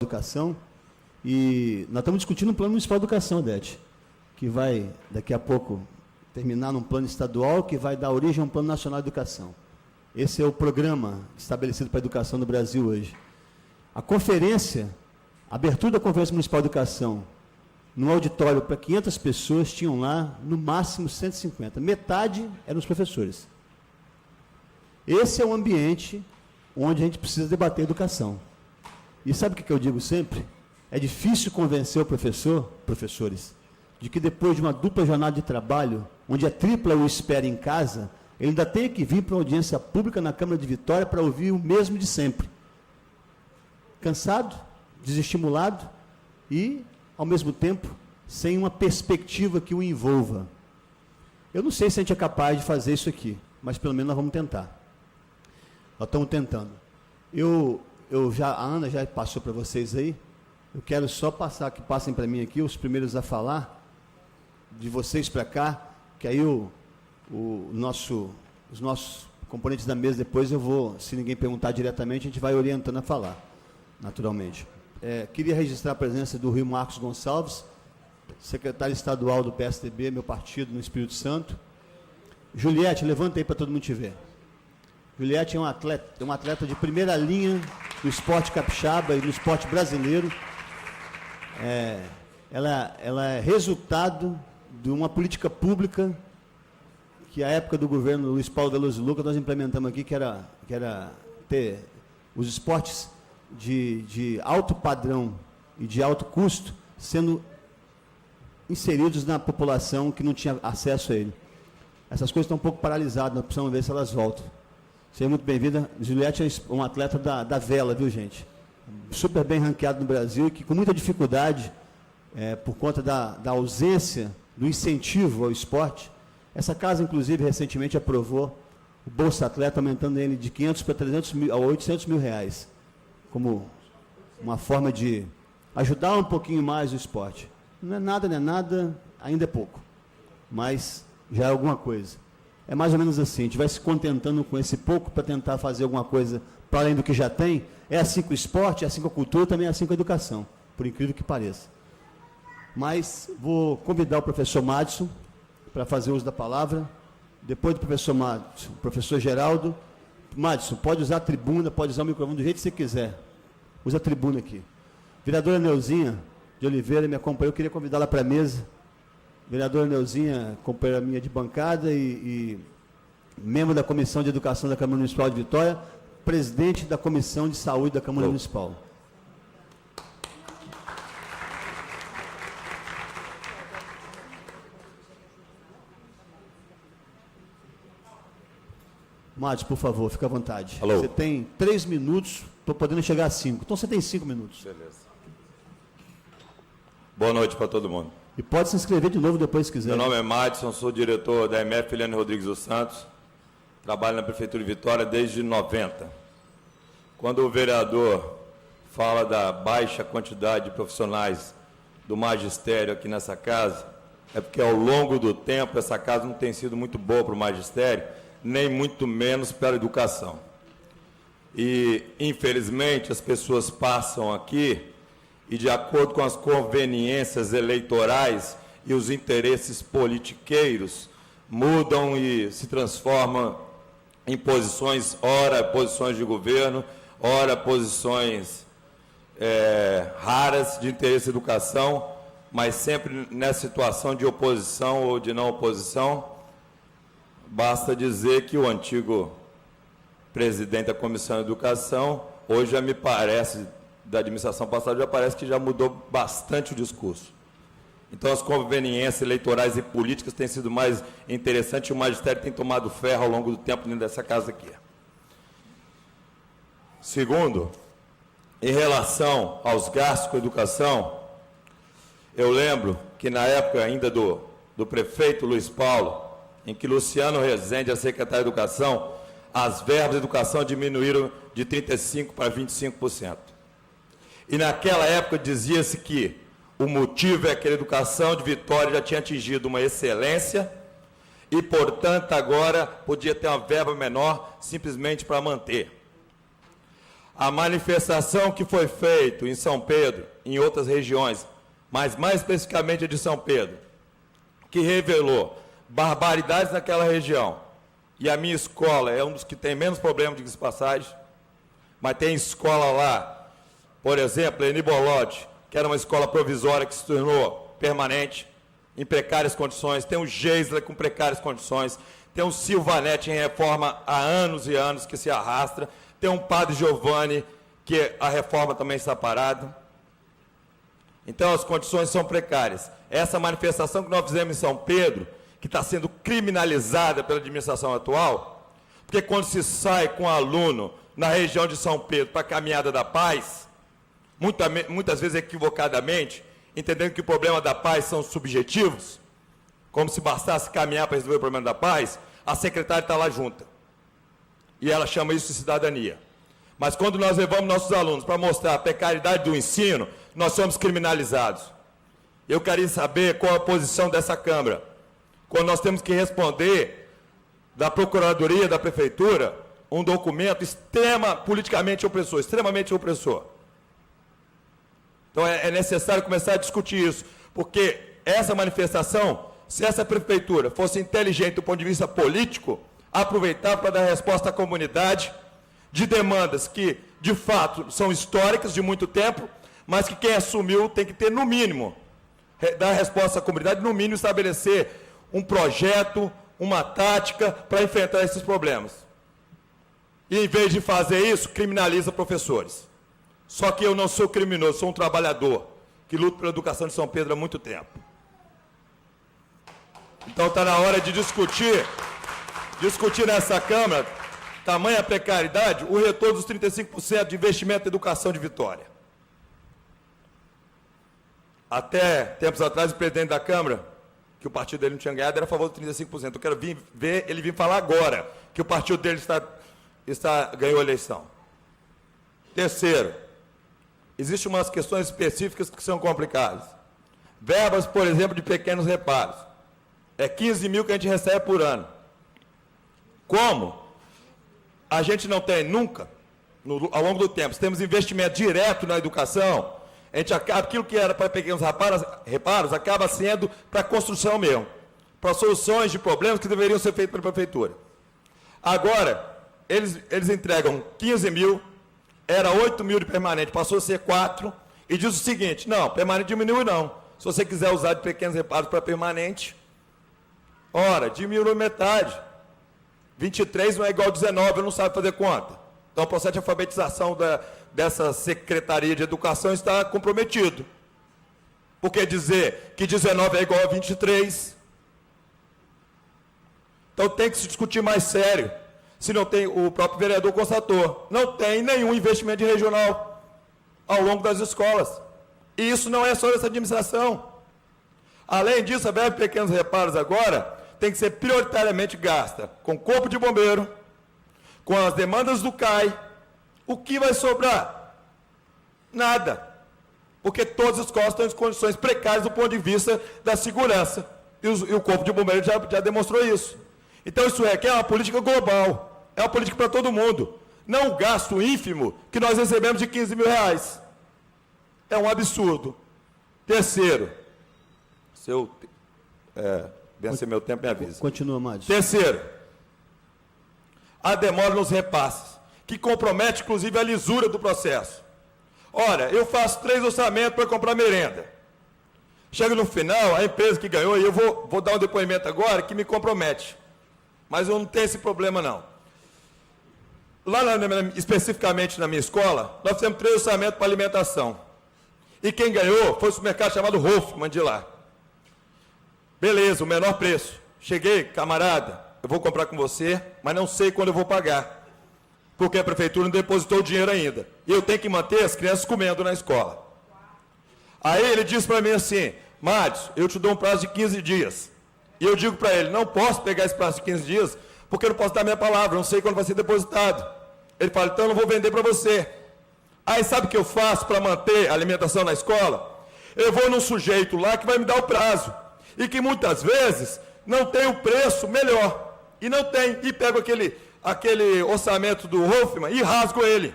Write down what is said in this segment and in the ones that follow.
Educação, e nós estamos discutindo um plano municipal de educação, Odete, que vai, daqui a pouco, terminar num plano estadual, que vai dar origem a um plano nacional de educação. Esse é o programa estabelecido para a educação no Brasil hoje. A conferência, a abertura da Conferência Municipal de Educação, num auditório para 500 pessoas, tinham lá, no máximo, 150. Metade eram os professores. Esse é o ambiente onde a gente precisa debater educação. E sabe o que eu digo sempre? É difícil convencer o professores, de que depois de uma dupla jornada de trabalho, onde a tripla o espera em casa, ele ainda tem que vir para uma audiência pública na Câmara de Vitória para ouvir o mesmo de sempre. Cansado, desestimulado e, ao mesmo tempo, sem uma perspectiva que o envolva. Eu não sei se a gente é capaz de fazer isso aqui, mas pelo menos nós vamos tentar. Nós estamos tentando. A Ana já passou para vocês aí. Eu quero só passar, que passem para mim aqui, os primeiros a falar, de vocês para cá, que aí os nossos componentes da mesa, depois eu vou, se ninguém perguntar diretamente, a gente vai orientando a falar, naturalmente. Queria registrar a presença do Rio Marcos Gonçalves, secretário estadual do PSDB, meu partido, no Espírito Santo. Juliette, levanta aí para todo mundo te ver. Juliette é uma atleta de primeira linha do esporte capixaba e do esporte brasileiro. Ela é resultado de uma política pública que, à época do governo Luiz Paulo Veloso Lucas, nós implementamos aqui, que era ter os esportes de alto padrão e de alto custo sendo inseridos na população que não tinha acesso a ele. Essas coisas estão um pouco paralisadas, nós precisamos ver se elas voltam. Seja muito bem-vinda. Juliette é um atleta da vela, viu, gente? Super bem ranqueado no Brasil e que, com muita dificuldade, por conta da ausência do incentivo ao esporte, essa casa, inclusive, recentemente aprovou o Bolsa Atleta, aumentando ele de 500 para 300 mil, a 800 mil reais, como uma forma de ajudar um pouquinho mais o esporte. Não é nada, ainda é pouco, mas já é alguma coisa. É mais ou menos assim, a gente vai se contentando com esse pouco para tentar fazer alguma coisa para além do que já tem. É assim com o esporte, é assim com a cultura, também é assim com a educação, por incrível que pareça. Mas vou convidar o professor Madison para fazer uso da palavra. Depois do professor Madison, o professor Geraldo. Madison, pode usar a tribuna, pode usar o microfone do jeito que você quiser. Usa a tribuna aqui. Vereadora Neuzinha de Oliveira me acompanhou, eu queria convidá-la para a mesa. Vereadora Neuzinha, companheira minha de bancada e membro da Comissão de Educação da Câmara Municipal de Vitória, presidente da Comissão de Saúde da Câmara Municipal. Matos, por favor, fica à vontade. Alô. Você tem 3 minutos, estou podendo chegar a 5. Então você tem 5 minutos. Beleza. Boa noite para todo mundo. E pode se inscrever de novo depois, se quiser. Meu nome é Madison, sou diretor da MF Helene Rodrigues dos Santos. Trabalho na Prefeitura de Vitória desde 90. Quando o vereador fala da baixa quantidade de profissionais do magistério aqui nessa casa, é porque ao longo do tempo essa casa não tem sido muito boa para o magistério, nem muito menos para a educação. E, infelizmente, as pessoas passam aqui e, de acordo com as conveniências eleitorais e os interesses politiqueiros, mudam e se transformam em posições, ora posições de governo, ora posições raras de interesse da educação, mas sempre nessa situação de oposição ou de não oposição. Basta dizer que o antigo presidente da Comissão de Educação, hoje já me parece, da administração passada, já parece que já mudou bastante o discurso. Então, as conveniências eleitorais e políticas têm sido mais interessantes e o magistério tem tomado ferro ao longo do tempo dentro dessa casa aqui. Segundo, em relação aos gastos com a educação, eu lembro que na época ainda do prefeito Luiz Paulo, em que Luciano Rezende era secretário de Educação, as verbas de educação diminuíram de 35% para 25%. E naquela época dizia-se que o motivo é que a educação de Vitória já tinha atingido uma excelência e, portanto, agora podia ter uma verba menor simplesmente para manter. A manifestação que foi feita em São Pedro, em outras regiões, mas mais especificamente de São Pedro, que revelou barbaridades naquela região, e a minha escola é um dos que tem menos problemas de passagem, mas tem escola lá, por exemplo, Eni Bolodi, que era uma escola provisória que se tornou permanente, em precárias condições, tem o Geisler com precárias condições, tem o Silvanete em reforma há anos e anos que se arrastra, tem um Padre Giovanni, que a reforma também está parada. Então, as condições são precárias. Essa manifestação que nós fizemos em São Pedro, que está sendo criminalizada pela administração atual, porque quando se sai com aluno na região de São Pedro para a Caminhada da Paz, muitas vezes equivocadamente, entendendo que o problema da paz são subjetivos, como se bastasse caminhar para resolver o problema da paz, a secretária está lá junta. E ela chama isso de cidadania. Mas quando nós levamos nossos alunos para mostrar a precariedade do ensino, nós somos criminalizados. Eu queria saber qual a posição dessa Câmara, quando nós temos que responder da Procuradoria, da Prefeitura, um documento politicamente opressor, extremamente opressor. Então é necessário começar a discutir isso, porque essa manifestação, se essa prefeitura fosse inteligente do ponto de vista político, aproveitar para dar resposta à comunidade de demandas que, de fato, são históricas, de muito tempo, mas que quem assumiu tem que ter, no mínimo, dar resposta à comunidade, no mínimo, estabelecer um projeto, uma tática para enfrentar esses problemas. E, em vez de fazer isso, criminaliza professores. Só que eu não sou criminoso, sou um trabalhador que luta pela educação de São Pedro há muito tempo. Então está na hora de discutir nessa Câmara, tamanha precariedade, o retorno dos 35% de investimento em educação de Vitória. Até tempos atrás, o presidente da Câmara, que o partido dele não tinha ganhado, era a favor dos 35%. Eu quero ver ele vir falar agora que o partido dele ganhou a eleição. Terceiro, existem umas questões específicas que são complicadas. Verbas, por exemplo, de pequenos reparos. É 15 mil que a gente recebe por ano. Como a gente não tem nunca, ao longo do tempo, se temos investimento direto na educação, aquilo que era para pequenos reparos acaba sendo para construção mesmo, para soluções de problemas que deveriam ser feitos pela prefeitura. Agora, eles entregam 15 mil, era 8 mil de permanente, passou a ser 4, e diz o seguinte: não, permanente diminui não. Se você quiser usar de pequenos reparos para permanente, ora, diminui metade. 23 não é igual a 19, não sabe fazer conta. Então, o processo de alfabetização dessa Secretaria de Educação está comprometido. Porque dizer que 19 é igual a 23? Então, tem que se discutir mais sério. Se não tem, o próprio vereador constatou, não tem nenhum investimento de regional ao longo das escolas. E isso não é só dessa administração. Além disso, a verba de pequenos reparos agora tem que ser prioritariamente gasta com o Corpo de Bombeiro, com as demandas do CAI. O que vai sobrar? Nada. Porque todas as escolas estão em condições precárias do ponto de vista da segurança. E o Corpo de Bombeiro já demonstrou isso. Então, isso requer uma política global. É uma política para todo mundo. Não o gasto ínfimo que nós recebemos de 15 mil reais. É um absurdo. Terceiro, se eu vencer meu tempo, me avisa. Continua, Madi. Terceiro, a demora nos repasses, que compromete, inclusive, a lisura do processo. Ora, eu faço 3 orçamentos para comprar merenda. Chega no final, a empresa que ganhou, e eu vou dar um depoimento agora que me compromete. Mas eu não tenho esse problema, não. Lá, especificamente na minha escola, nós fizemos 3 orçamentos para alimentação. E quem ganhou foi o supermercado chamado Hoffman de lá. Beleza, o menor preço. Cheguei, camarada, eu vou comprar com você, mas não sei quando eu vou pagar. Porque a prefeitura não depositou o dinheiro ainda. E eu tenho que manter as crianças comendo na escola. Aí ele disse para mim assim: Mádios, eu te dou um prazo de 15 dias. E eu digo para ele: não posso pegar esse prazo de 15 dias, porque eu não posso dar minha palavra, não sei quando vai ser depositado. Ele fala: então eu não vou vender para você. Aí sabe o que eu faço para manter a alimentação na escola? Eu vou num sujeito lá que vai me dar o prazo. E que muitas vezes não tem o preço melhor. E não tem. E pego aquele orçamento do Hoffman e rasgo ele.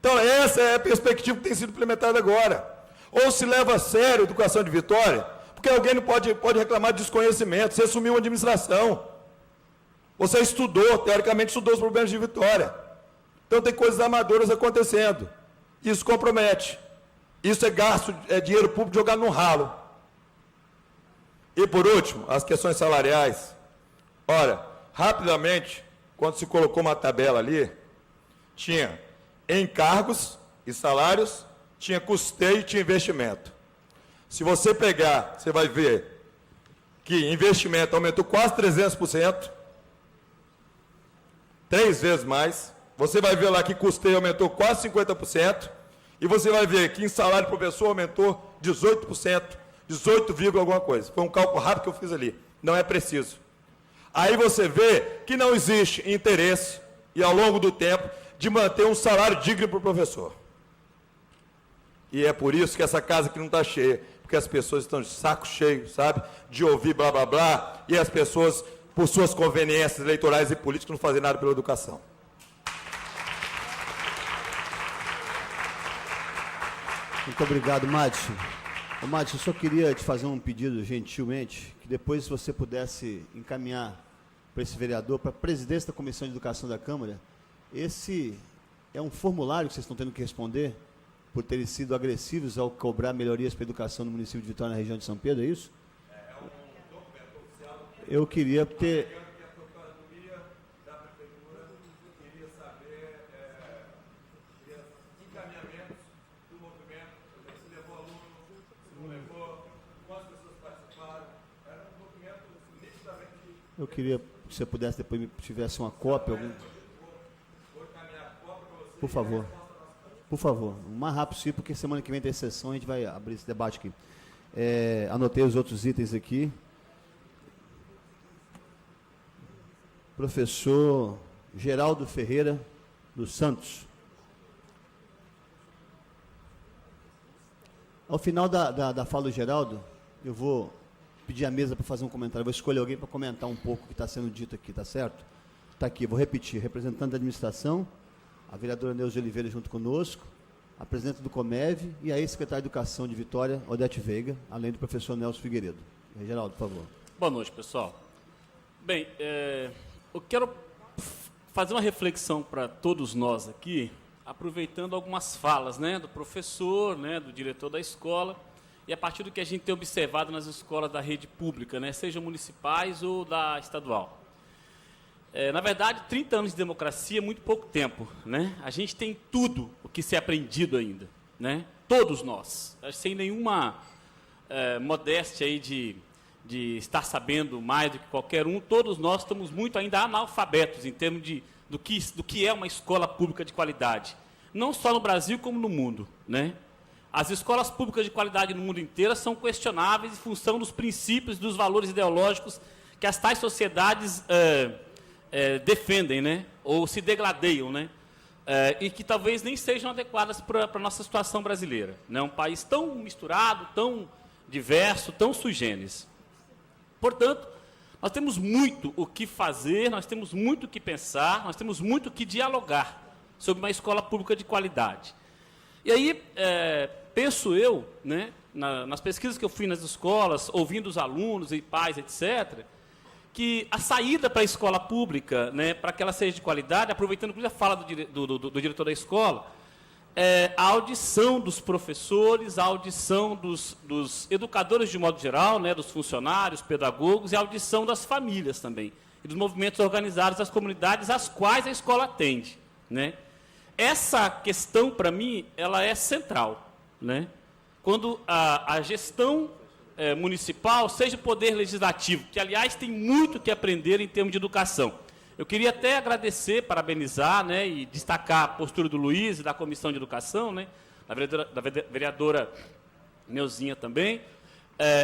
Então, essa é a perspectiva que tem sido implementada agora. Ou se leva a sério a educação de Vitória, porque alguém não pode reclamar de desconhecimento. Você assumiu uma administração. Você estudou, teoricamente estudou os problemas de Vitória. Então, tem coisas amadoras acontecendo. Isso compromete. Isso é gasto, é dinheiro público jogado no ralo. E, por último, as questões salariais. Olha, rapidamente, quando se colocou uma tabela ali, tinha encargos e salários, tinha custeio e tinha investimento. Se você pegar, você vai ver que investimento aumentou quase 300%, 3 vezes mais. Você vai ver lá que custeio aumentou quase 50%, e você vai ver que em salário de professor aumentou 18%, 18, alguma coisa. Foi um cálculo rápido que eu fiz ali, não é preciso. Aí você vê que não existe interesse, e ao longo do tempo, de manter um salário digno para o professor. E é por isso que essa casa aqui não está cheia, porque as pessoas estão de saco cheio, sabe, de ouvir blá, blá, blá, e as pessoas, por suas conveniências eleitorais e políticas, não fazem nada pela educação. Muito obrigado, Madison. Ô, Madison, eu só queria te fazer um pedido, gentilmente, que depois, se você pudesse encaminhar para esse vereador, para a presidência da Comissão de Educação da Câmara, esse é um formulário que vocês estão tendo que responder por terem sido agressivos ao cobrar melhorias para a educação no município de Vitória, na região de São Pedro, é isso? É um documento oficial. Eu queria ter... Eu queria que você pudesse depois me tivesse uma cópia. Por favor. Por favor. O mais rápido possível, porque semana que vem tem sessão, a gente vai abrir esse debate aqui. Anotei os outros itens aqui. Professor Geraldo Ferreira dos Santos. Ao final da fala do Geraldo, eu vou pedir a mesa para fazer um comentário. Eu vou escolher alguém para comentar um pouco o que está sendo dito aqui, tá certo? Está aqui, vou repetir. Representante da administração, a vereadora Neuza Oliveira junto conosco, a presidente do Comev e a ex-secretária de Educação de Vitória, Odete Veiga, além do professor Nelson Figueiredo. Geraldo, por favor. Boa noite, pessoal. Bem, eu quero fazer uma reflexão para todos nós aqui, aproveitando algumas falas, né, do professor, né, do diretor da escola, e a partir do que a gente tem observado nas escolas da rede pública, né, sejam municipais ou da estadual. Na verdade, 30 anos de democracia é muito pouco tempo, né? A gente tem tudo o que ser aprendido ainda, né? Todos nós, sem nenhuma modéstia aí de estar sabendo mais do que qualquer um, todos nós estamos muito ainda analfabetos em termos do que é uma escola pública de qualidade, não só no Brasil como no mundo, né? As escolas públicas de qualidade no mundo inteiro são questionáveis em função dos princípios e dos valores ideológicos que as tais sociedades defendem, né? Ou se degradeiam, né? E que talvez nem sejam adequadas para a nossa situação brasileira, né? Um país tão misturado, tão diverso, tão sui generis. Portanto, nós temos muito o que fazer, nós temos muito o que pensar, nós temos muito o que dialogar sobre uma escola pública de qualidade. E aí, penso eu, né, nas pesquisas que eu fui nas escolas, ouvindo os alunos e pais, etc., que a saída para a escola pública, né, para que ela seja de qualidade, aproveitando inclusive a fala do diretor da escola, a audição dos professores, a audição dos educadores de modo geral, né, dos funcionários, pedagogos, e a audição das famílias também, e dos movimentos organizados das comunidades às quais a escola atende, né? Essa questão, para mim, ela é central, né? Quando a gestão municipal, seja o poder legislativo, que, aliás, tem muito que aprender em termos de educação. Eu queria até agradecer, parabenizar, né, e destacar a postura do Luiz e da Comissão de Educação, né, da vereadora Neuzinha também,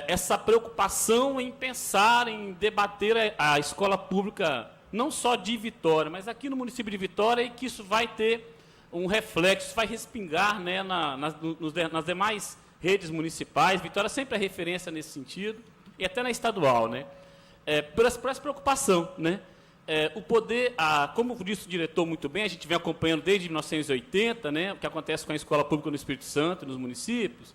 essa preocupação em pensar, em debater a escola pública, não só de Vitória, mas aqui no município de Vitória, e que isso vai ter um reflexo, vai respingar, né, nas demais redes municipais. Vitória sempre é referência nesse sentido, e até na estadual, né, por essa preocupação, né, o poder, como disse o diretor muito bem, a gente vem acompanhando desde 1980, né, o que acontece com a escola pública no Espírito Santo e nos municípios.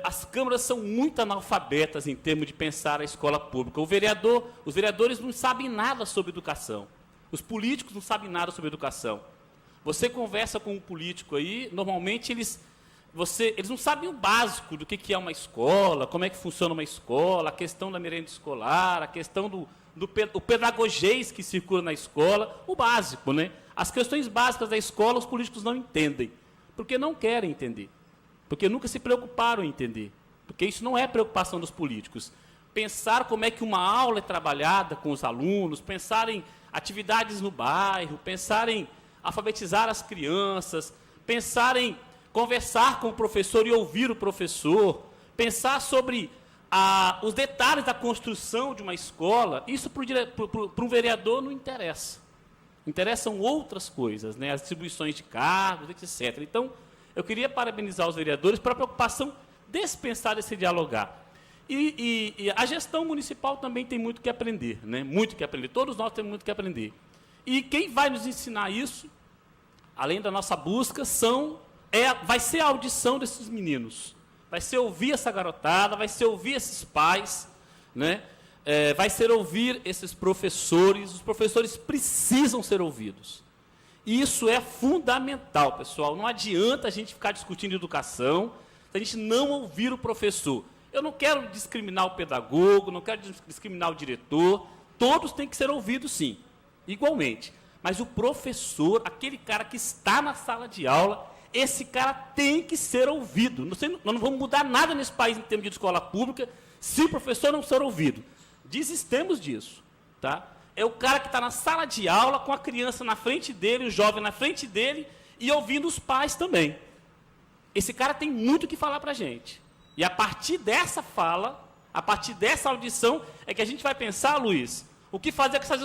As câmaras são muito analfabetas em termos de pensar a escola pública. Os vereadores não sabem nada sobre educação. Os políticos não sabem nada sobre educação. Você conversa com um político aí, normalmente eles não sabem o básico do que é uma escola, como é que funciona uma escola, a questão da merenda escolar, a questão do pedagogês que circula na escola, o básico, né? As questões básicas da escola os políticos não entendem, porque não querem entender, porque nunca se preocuparam em entender, porque isso não é preocupação dos políticos. Pensar como é que uma aula é trabalhada com os alunos, pensar em atividades no bairro, pensar em alfabetizar as crianças, pensar em conversar com o professor e ouvir o professor, pensar sobre os detalhes da construção de uma escola, isso para um vereador não interessa. Interessam outras coisas, né? As distribuições de cargos, etc. Então, eu queria parabenizar os vereadores pela preocupação desse pensar, desse dialogar. E a gestão municipal também tem muito que aprender, né? Muito que aprender. Todos nós temos muito que aprender. E quem vai nos ensinar isso, além da nossa busca, vai ser a audição desses meninos. Vai ser ouvir essa garotada, vai ser ouvir esses pais, né? Vai ser ouvir esses professores. Os professores precisam ser ouvidos. Isso é fundamental, pessoal. Não adianta a gente ficar discutindo educação se a gente não ouvir o professor. Eu não quero discriminar o pedagogo, não quero discriminar o diretor. Todos têm que ser ouvidos, sim, igualmente. Mas o professor, aquele cara que está na sala de aula, esse cara tem que ser ouvido. Nós não vamos mudar nada nesse país em termos de escola pública se o professor não for ouvido. Desistemos disso, tá? É o cara que está na sala de aula com a criança na frente dele, o jovem na frente dele e ouvindo os pais também. Esse cara tem muito o que falar para a gente. E a partir dessa fala, a partir dessa audição, é que a gente vai pensar, Luiz, o que fazer com essas